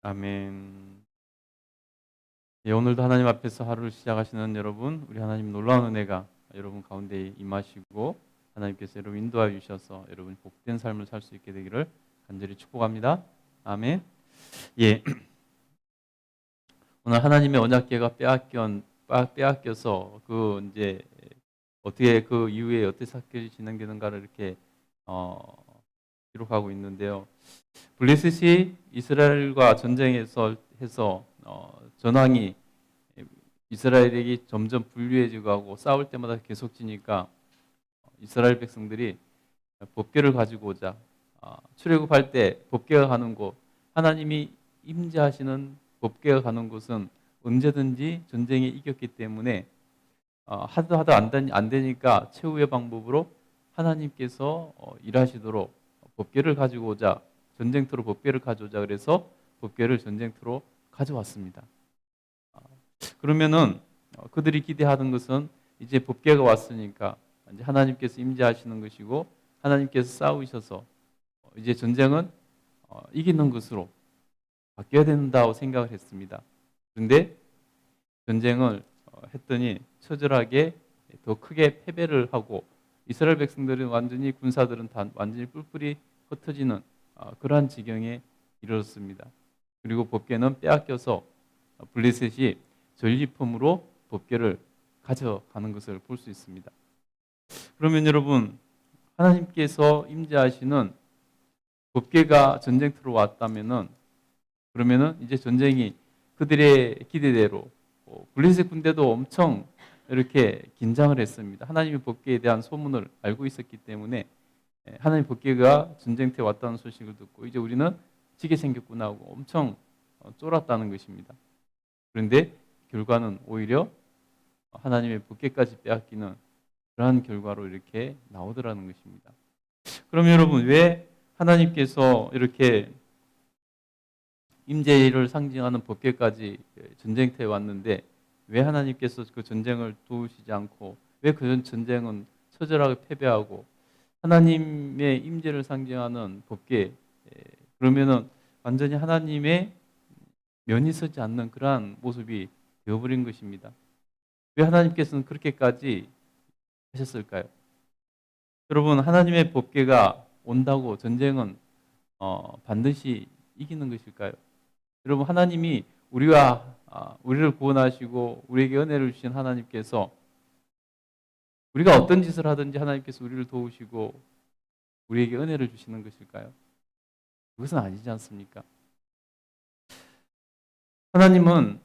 아멘. 예, 오늘도 하나님 앞에서 하루를 시작하시는 여러분, 우리 하나님 놀라운 은혜가 여러분 가운데 임하시고 하나님께서 여러분 인도하여 주셔서 여러분 복된 삶을 살 수 있게 되기를 간절히 축복합니다. 아멘. 예, 오늘 하나님의 언약궤가 빼앗겨서 이제 어떻게 그 이후에 어떻게 사건이 진행되는가를 이렇게 어, 기록하고 있는데요. 블레셋이 이스라엘과 전쟁에서 전황이 이스라엘에게 점점 불리해지고 하고 싸울 때마다 계속 지니까 이스라엘 백성들이 법궤를 가지고 오자. 출애굽할 때 법궤가 가는 곳, 하나님이 임재하시는 법궤가 가는 곳은 언제든지 전쟁에 이겼기 때문에 하도 안 되니까 최후의 방법으로 하나님께서 일하시도록 법궤를 가지고 오자. 전쟁터로 법궤를 가져오자. 그래서 법궤를 전쟁터로 가져왔습니다. 그러면은 그들이 기대하던 것은 이제 법궤가 왔으니까 이제 하나님께서 임재하시는 것이고 하나님께서 싸우셔서 이제 전쟁은 이기는 것으로 바뀌어야 된다고 생각을 했습니다. 그런데 전쟁을 했더니 처절하게 더 크게 패배를 하고 이스라엘 백성들은 완전히 군사들은 다 완전히 뿔뿔이 흩어지는 그러한 지경에 이르렀습니다. 그리고 법궤는 빼앗겨서 블레셋이 전리품으로 법궤를 가져가는 것을 볼 수 있습니다. 그러면 여러분, 하나님께서 임재하시는 법궤가 전쟁터로 왔다면은 그러면은 이제 전쟁이 그들의 기대대로 블레셋 군대도 엄청 이렇게 긴장을 했습니다. 하나님의 법궤에 대한 소문을 알고 있었기 때문에 하나님 법궤가 전쟁터에 왔다는 소식을 듣고 이제 우리는 지게 생겼구나 하고 엄청 쫄았다는 것입니다. 그런데 결과는 오히려 하나님의 법궤까지 빼앗기는 그러한 결과로 이렇게 나오더라는 것입니다. 그럼 여러분, 왜 하나님께서 이렇게 임재를 상징하는 법궤까지 전쟁터에 왔는데 왜 하나님께서 그 전쟁을 도우시지 않고 왜 그 전쟁은 처절하게 패배하고 하나님의 임재를 상징하는 법궤, 그러면은 완전히 하나님의 면이 서지 않는 그러한 모습이 되어버린 것입니다. 왜 하나님께서는 그렇게까지 하셨을까요? 여러분, 하나님의 법궤가 온다고 전쟁은 반드시 이기는 것일까요? 여러분, 하나님이 우리를 구원하시고 우리에게 은혜를 주신 하나님께서 우리가 어떤 짓을 하든지 하나님께서 우리를 도우시고 우리에게 은혜를 주시는 것일까요? 그것은 아니지 않습니까? 하나님은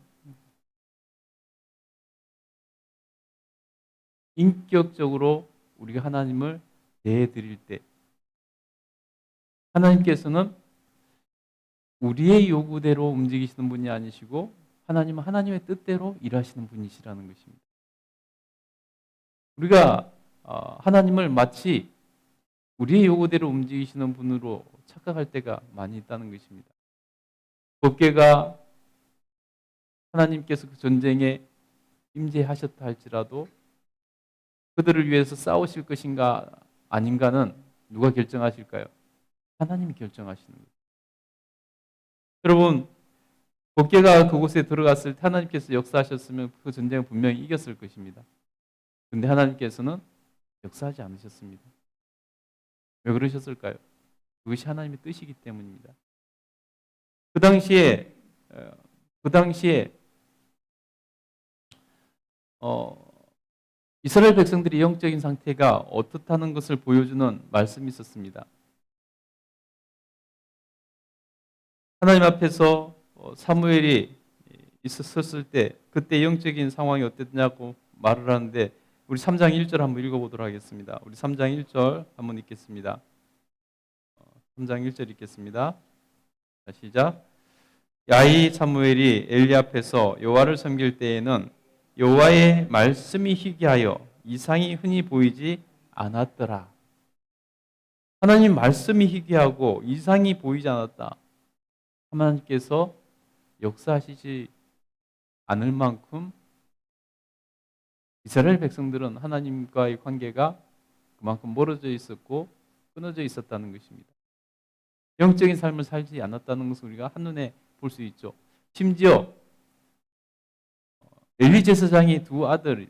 인격적으로 우리가 하나님을 대해드릴 때 하나님께서는 우리의 요구대로 움직이시는 분이 아니시고 하나님은 하나님의 뜻대로 일하시는 분이시라는 것입니다. 우리가 하나님을 마치 우리의 요구대로 움직이시는 분으로 착각할 때가 많이 있다는 것입니다. 법궤가 하나님께서 그 전쟁에 임재하셨다 할지라도 그들을 위해서 싸우실 것인가 아닌가는 누가 결정하실까요? 하나님이 결정하시는 거예요. 여러분, 법궤가 그곳에 들어갔을 때 하나님께서 역사하셨으면 그 전쟁을 분명히 이겼을 것입니다. 그런데 하나님께서는 역사하지 않으셨습니다. 왜 그러셨을까요? 그것이 하나님의 뜻이기 때문입니다. 그 당시에 이스라엘 백성들의 영적인 상태가 어떻다는 것을 보여주는 말씀이 있었습니다. 하나님 앞에서 사무엘이 있었을 때 그때 영적인 상황이 어땠냐고 말을 하는데 우리 3장 1절 한번 읽어보도록 하겠습니다. 우리 3장 1절 한번 읽겠습니다. 3장 1절 읽겠습니다. 자, 시작. 야이 사무엘이 엘리 앞에서 여호와를 섬길 때에는 여호와의 말씀이 희귀하여 이상이 흔히 보이지 않았더라. 하나님 말씀이 희귀하고 이상이 보이지 않았다. 하나님께서 역사하시지 않을 만큼 이스라엘 백성들은 하나님과의 관계가 그만큼 멀어져 있었고 끊어져 있었다는 것입니다. 영적인 삶을 살지 않았다는 것을 우리가 한눈에 볼 수 있죠. 심지어 엘리 제사장이 두 아들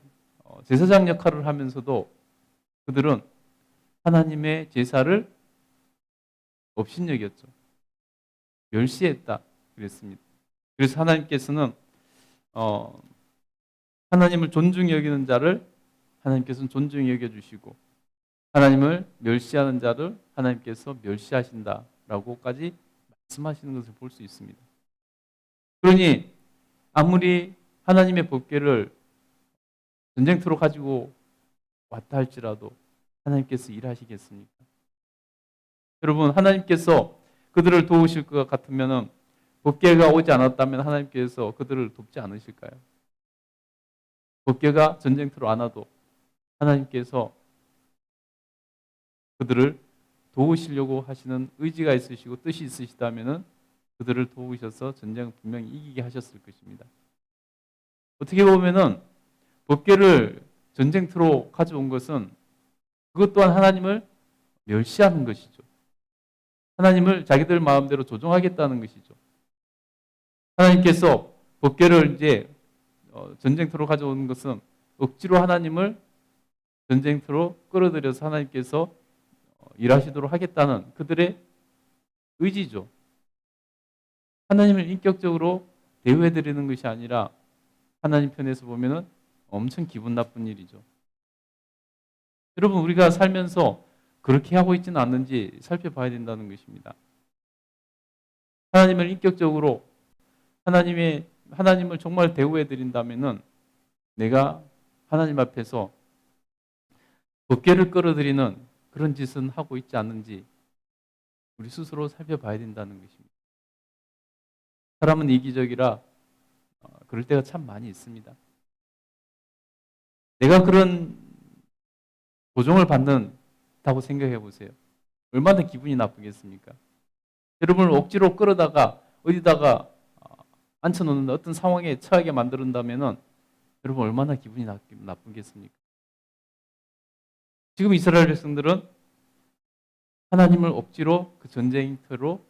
제사장 역할을 하면서도 그들은 하나님의 제사를 업신여겼죠. 멸시했다 그랬습니다. 그래서 하나님께서는 하나님을 존중히 여기는 자를 하나님께서는 존중히 여겨주시고 하나님을 멸시하는 자를 하나님께서 멸시하신다라고까지 말씀하시는 것을 볼 수 있습니다. 그러니 아무리 하나님의 법궤를 전쟁터로 가지고 왔다 할지라도 하나님께서 일하시겠습니까? 여러분, 하나님께서 그들을 도우실 것 같으면 법궤가 오지 않았다면 하나님께서 그들을 돕지 않으실까요? 법궤가 전쟁터로 안 와도 하나님께서 그들을 도우시려고 하시는 의지가 있으시고 뜻이 있으시다면 그들을 도우셔서 전쟁을 분명히 이기게 하셨을 것입니다. 어떻게 보면은 법궤를 전쟁터로 가져온 것은 그것 또한 하나님을 멸시하는 것이죠. 하나님을 자기들 마음대로 조종하겠다는 것이죠. 하나님께서 법궤를 이제 전쟁터로 가져온 것은 억지로 하나님을 전쟁터로 끌어들여서 하나님께서 일하시도록 하겠다는 그들의 의지죠. 하나님을 인격적으로 대우해드리는 것이 아니라 하나님 편에서 보면은 엄청 기분 나쁜 일이죠. 여러분, 우리가 살면서 그렇게 하고 있지는 않는지 살펴봐야 된다는 것입니다. 하나님을 인격적으로 하나님을 정말 대우해드린다면은 내가 하나님 앞에서 법궤를 끌어들이는 그런 짓은 하고 있지 않는지 우리 스스로 살펴봐야 된다는 것입니다. 사람은 이기적이라 그럴 때가 참 많이 있습니다. 내가 그런 조종을 받는다고 생각해 보세요. 얼마나 기분이 나쁘겠습니까? 여러분을 억지로 끌어다가 어디다가 앉혀놓는 어떤 상황에 처하게 만든다면 여러분 얼마나 기분이 나쁘겠습니까? 지금 이스라엘 백성들은 하나님을 억지로 그 전쟁터로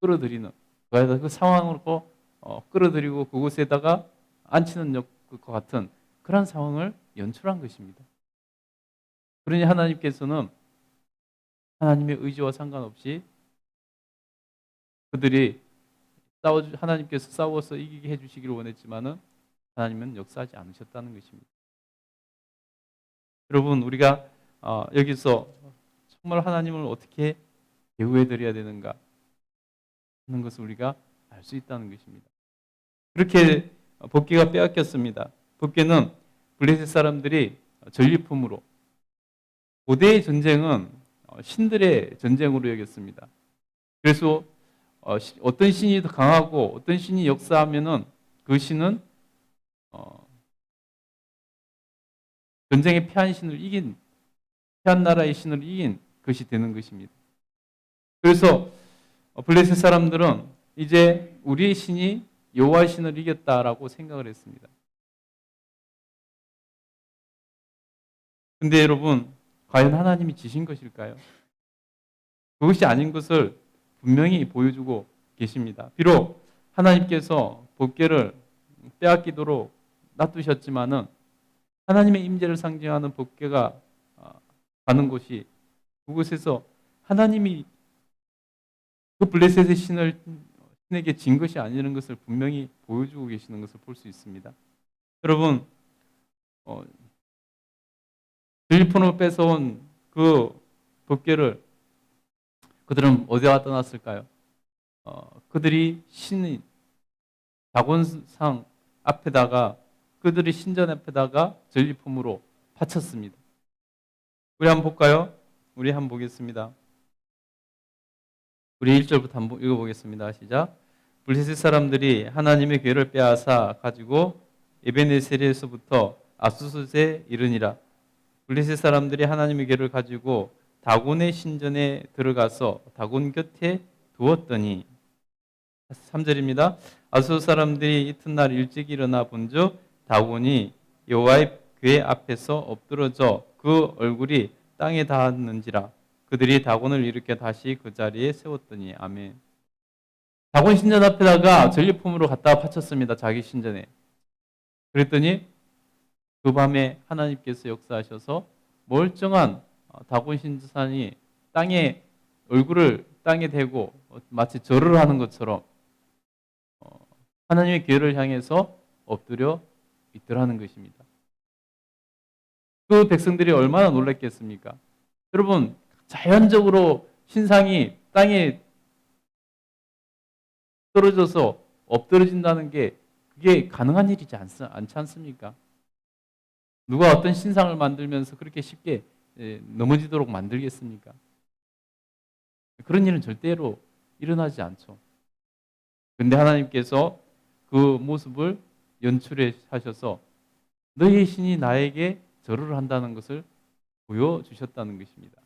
끌어들이는 그 상황으로 끌어들이고 그곳에다가 앉히는 것 같은 그런 상황을 연출한 것입니다. 그러니 하나님께서는 하나님의 의지와 상관없이 그들이 하나님께서 싸워서 이기게 해주시기를 원했지만은 하나님은 역사하지 않으셨다는 것입니다. 여러분, 우리가 여기서 정말 하나님을 어떻게 대우해드려야 되는가 하는 것을 우리가 알 수 있다는 것입니다. 그렇게 법궤가 빼앗겼습니다. 법궤는 블레셋 사람들이 전리품으로 고대의 전쟁은 신들의 전쟁으로 여겼습니다. 그래서 어떤 신이 더 강하고 어떤 신이 역사하면은 그 신은 전쟁에 패한 나라의 신을 이긴 것이 되는 것입니다. 그래서 블레셋 사람들은 이제 우리의 신이 여호와의 신을 이겼다라고 생각을 했습니다. 근데 여러분, 과연 하나님이 지신 것일까요? 그것이 아닌 것을 분명히 보여주고 계십니다. 비록 하나님께서 법궤를 빼앗기도록 놔두셨지만은 하나님의 임재를 상징하는 법궤가 가는 곳이 그곳에서 하나님이 그 블레셋의 신에게 진 것이 아니라는 것을 분명히 보여주고 계시는 것을 볼 수 있습니다. 여러분, 전리품으로 뺏어온 그 법궤를 그들은 어디다 떠났을까요? 그들이 신인 다곤상 앞에다가 그들이 신전 앞에다가 전리품으로 바쳤습니다. 우리 한번 볼까요? 우리 한번 보겠습니다. 우리 1절부터 한번 읽어보겠습니다. 시작. 블레셋 사람들이 하나님의 궤를 빼앗아 가지고 에베네셀에서부터 아수솥에 이르니라. 블레셋 사람들이 하나님의 궤를 가지고 다곤의 신전에 들어가서 다곤 곁에 두었더니 3절입니다. 아수솥 사람들이 이튿날 일찍 일어나 본즉 다곤이 여호와의 궤 앞에서 엎드러져 그 얼굴이 땅에 닿았는지라. 그들이 다곤을 일으켜 다시 그 자리에 세웠더니 아멘. 다곤 신전 앞에다가 전리품으로 갖다가 바쳤습니다. 자기 신전에. 그랬더니 그 밤에 하나님께서 역사하셔서 멀쩡한 다곤 신전이 땅에 얼굴을 땅에 대고 마치 절을 하는 것처럼 하나님의 교회를 향해서 엎드려 있더라는 것입니다. 그 백성들이 얼마나 놀랐겠습니까? 여러분, 자연적으로 신상이 땅에 떨어져서 엎드러진다는 게 그게 가능한 일이지 않지 않습니까? 누가 어떤 신상을 만들면서 그렇게 쉽게 넘어지도록 만들겠습니까? 그런 일은 절대로 일어나지 않죠. 그런데 하나님께서 그 모습을 연출해 하셔서 너희의 신이 나에게 절을 한다는 것을 보여주셨다는 것입니다.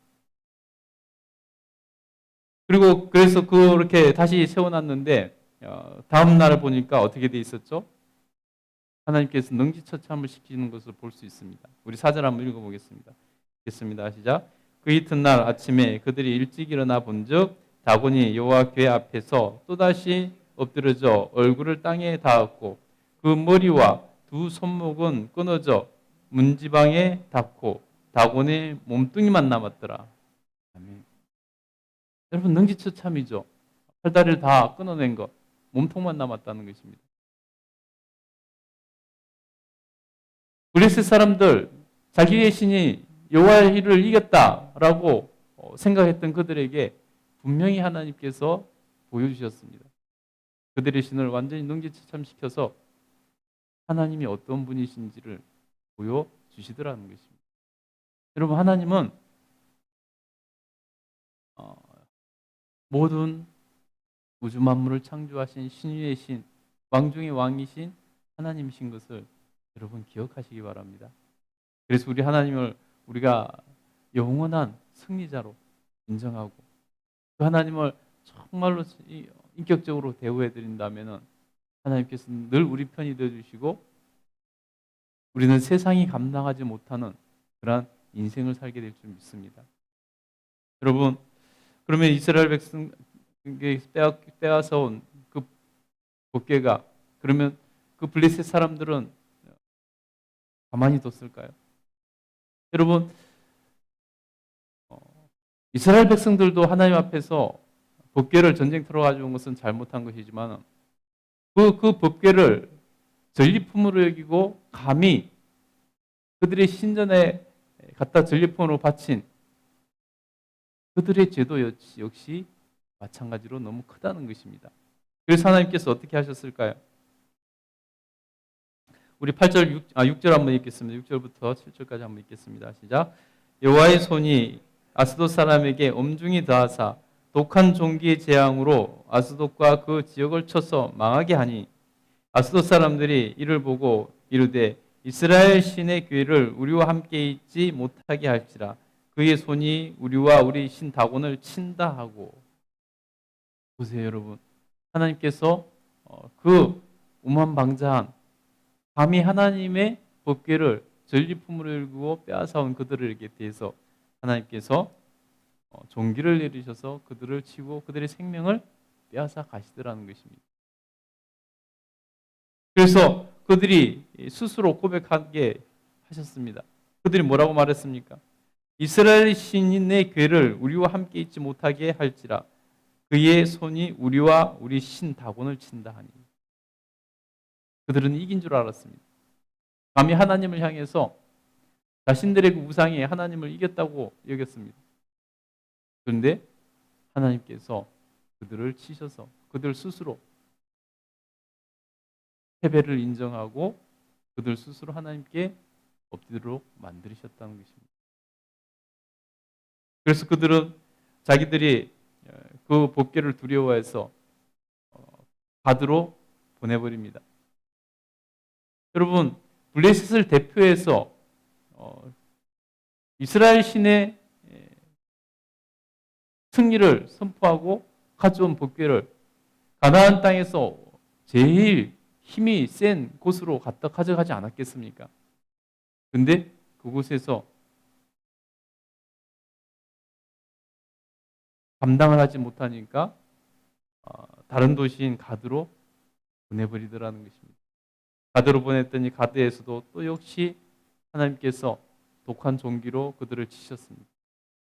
그리고 그래서 그렇게 다시 세워놨는데 다음 날을 보니까 어떻게 돼 있었죠? 하나님께서 능지처참을 시키는 것을 볼 수 있습니다. 우리 4절 한번 읽어보겠습니다. 읽겠습니다. 시작. 그 이튿날 아침에 그들이 일찍 일어나 본즉 다곤이 여호와 궤 앞에서 또다시 엎드려져 얼굴을 땅에 닿았고 그 머리와 두 손목은 끊어져 문지방에 닿고 다곤의 몸뚱이만 남았더라. 아멘. 여러분 능지처참이죠. 팔다리를 다 끊어낸 것, 몸통만 남았다는 것입니다. 블레셋 사람들 자기의 신이 여호와의 일을 이겼다라고 생각했던 그들에게 분명히 하나님께서 보여주셨습니다. 그들의 신을 완전히 능지처참시켜서 하나님이 어떤 분이신지를 보여주시더라는 것입니다. 여러분 하나님은 모든 우주 만물을 창조하신 신유의 신, 왕중의 왕이신 하나님이신 것을 여러분 기억하시기 바랍니다. 그래서 우리 하나님을 우리가 영원한 승리자로 인정하고 그 하나님을 정말로 인격적으로 대우해 드린다면 하나님께서 늘 우리 편이 되어 주시고 우리는 세상이 감당하지 못하는 그러한 인생을 살게 될 줄 믿습니다. 여러분 그러면 이스라엘 백성에게 빼앗아 온 그 법궤가 그러면 그 블레셋 사람들은 가만히 뒀을까요? 여러분 이스라엘 백성들도 하나님 앞에서 법궤를 전쟁터로 가져온 것은 잘못한 것이지만 그 법궤를 전리품으로 여기고 감히 그들의 신전에 갖다 전리품으로 바친 그들의 죄도 역시 마찬가지로 너무 크다는 것입니다. 그래서 하나님께서 어떻게 하셨을까요? 우리 6절 한번 읽겠습니다. 6절부터 7절까지 한번 읽겠습니다. 시작. 여호와의 손이 아스돗 사람에게 엄중히 더하사 독한 종기의 재앙으로 아스돗과 그 지역을 쳐서 망하게 하니 아스돗 사람들이 이를 보고 이르되 이스라엘 신의 궤를 우리와 함께 있지 못하게 할지라 그의 손이 우리와 우리 신 다곤을 친다 하고. 보세요 여러분, 하나님께서 그 오만방자한 감히 하나님의 법궤를 전리품으로 일구고 빼앗아온 그들에게 대해서 하나님께서 종기를 내리셔서 그들을 치고 그들의 생명을 빼앗아 가시더라는 것입니다. 그래서 그들이 스스로 고백하게 하셨습니다. 그들이 뭐라고 말했습니까? 이스라엘 신의 궤를 우리와 함께 있지 못하게 할지라 그의 손이 우리와 우리 신 다곤을 친다 하니. 그들은 이긴 줄 알았습니다. 감히 하나님을 향해서 자신들의 그 우상이 하나님을 이겼다고 여겼습니다. 그런데 하나님께서 그들을 치셔서 그들 스스로 패배를 인정하고 그들 스스로 하나님께 엎드리도록 만드셨다는 것입니다. 그래서 그들은 자기들이 그 법궤를 두려워해서 가드로 보내버립니다. 여러분 블레셋을 대표해서 이스라엘 신의 승리를 선포하고 가져온 법궤를 가나안 땅에서 제일 힘이 센 곳으로 갖다 가져가지 않았겠습니까? 근데 그곳에서 감당을 하지 못하니까 다른 도시인 가드로 보내버리더라는 것입니다. 가드로 보냈더니 가드에서도 또 역시 하나님께서 독한 종기로 그들을 치셨습니다.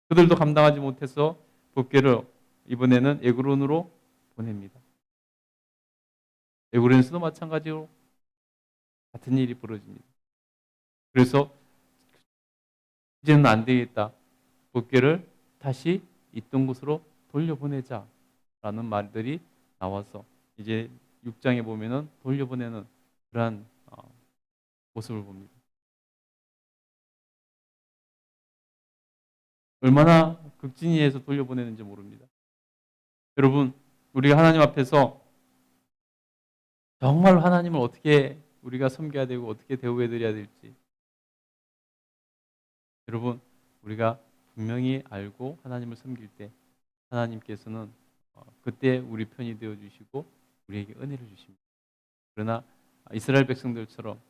그들도 감당하지 못해서 법궤를 이번에는 에그론으로 보냅니다. 에그론에서도 마찬가지로 같은 일이 벌어집니다. 그래서 이제는 안 되겠다. 법궤를 다시 있던 곳으로 돌려보내자라는 말들이 나와서 이제 6장에 보면은 돌려보내는 그러한 모습을 봅니다. 얼마나 극진히해서 돌려보내는지 모릅니다. 여러분, 우리가 하나님 앞에서 정말 하나님을 어떻게 우리가 섬겨야 되고 어떻게 대우해 드려야 될지 여러분, 우리가 분명히 알고 하나님을 섬길 때 하나님께서는 그때 우리 편이 되어 주시고 우리에게 은혜를 주십니다. 그러나 이스라엘 백성들처럼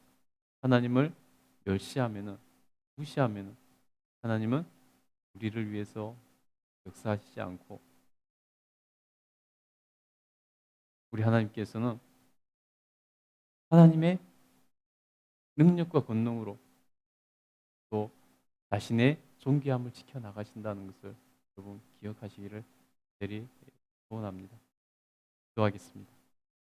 하나님을 멸시하면은 무시하면은 하나님은 우리를 위해서 역사하시지 않고 우리 하나님께서는 하나님의 능력과 권능으로 또 자신의 존귀함을 지켜나가신다는 것을 여러분 기억하시기를 대리 소원합니다. 기도하겠습니다.